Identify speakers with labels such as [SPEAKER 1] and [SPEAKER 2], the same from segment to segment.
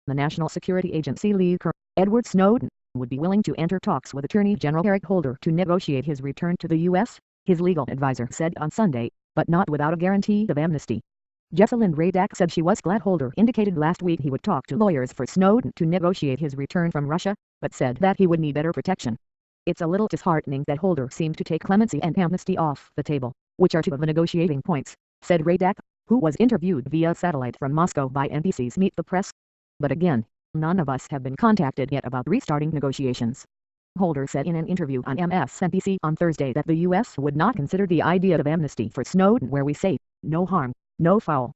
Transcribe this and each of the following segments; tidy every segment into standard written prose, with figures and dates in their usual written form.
[SPEAKER 1] The National Security Agency lead Colonel Edward Snowden would be willing to enter talks with Attorney General Eric Holder to negotiate his return to the U.S., his legal advisor said on Sunday, but not without a guarantee of amnesty. Jessalyn Radack said she was glad Holder indicated last week he would talk to lawyers for Snowden to negotiate his return from Russia, but said that he would need better protection. It's a little disheartening that Holder seemed to take clemency and amnesty off the table, which are two of the negotiating points, said Radack, who was interviewed via satellite from Moscow by NBC's Meet the Press. But again, none of us have been contacted yet about restarting negotiations. Holder said in an interview on MSNBC on Thursday that the U.S. would not consider the idea of amnesty for Snowden where we say, no harm, no foul.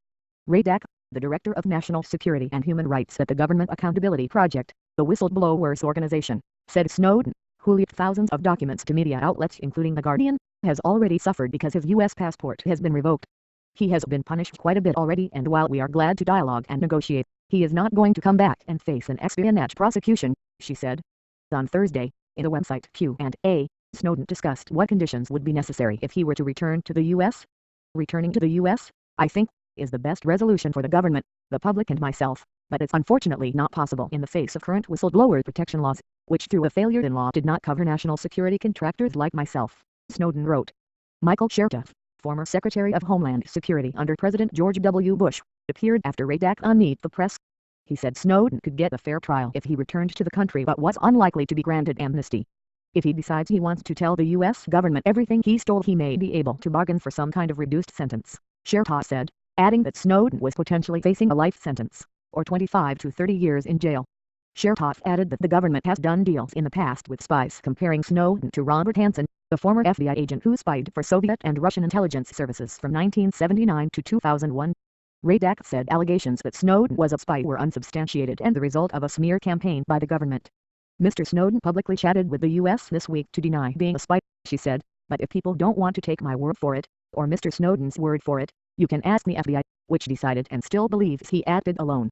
[SPEAKER 1] Radack, the director of national security and human rights at the Government Accountability Project, the whistleblowers organization, said Snowden, who leaked thousands of documents to media outlets including The Guardian, has already suffered because his U.S. passport has been revoked. He has been punished quite a bit already, and while we are glad to dialogue and negotiate, he is not going to come back and face an espionage prosecution, she said. On Thursday, in a website Q&A, Snowden discussed what conditions would be necessary if he were to return to the U.S. Returning to the U.S., I think, is the best resolution for the government, the public and myself, but it's unfortunately not possible in the face of current whistleblower protection laws, which through a failure in law did not cover national security contractors like myself, Snowden wrote. Michael Chertoff, former Secretary of Homeland Security under President George W. Bush, appeared after Radack on Meet the Press. He said Snowden could get a fair trial if he returned to the country but was unlikely to be granted amnesty. If he decides he wants to tell the U.S. government everything he stole, he may be able to bargain for some kind of reduced sentence, Chertoff said, adding that Snowden was potentially facing a life sentence, or 25 to 30 years in jail. Chertoff added that the government has done deals in the past with spies, comparing Snowden to Robert Hanssen, the former FBI agent who spied for Soviet and Russian intelligence services from 1979 to 2001. Radack said allegations that Snowden was a spy were unsubstantiated and the result of a smear campaign by the government. Mr. Snowden publicly chatted with the U.S. this week to deny being a spy, she said, but if people don't want to take my word for it, or Mr. Snowden's word for it, you can ask the FBI, which decided and still believes he acted alone.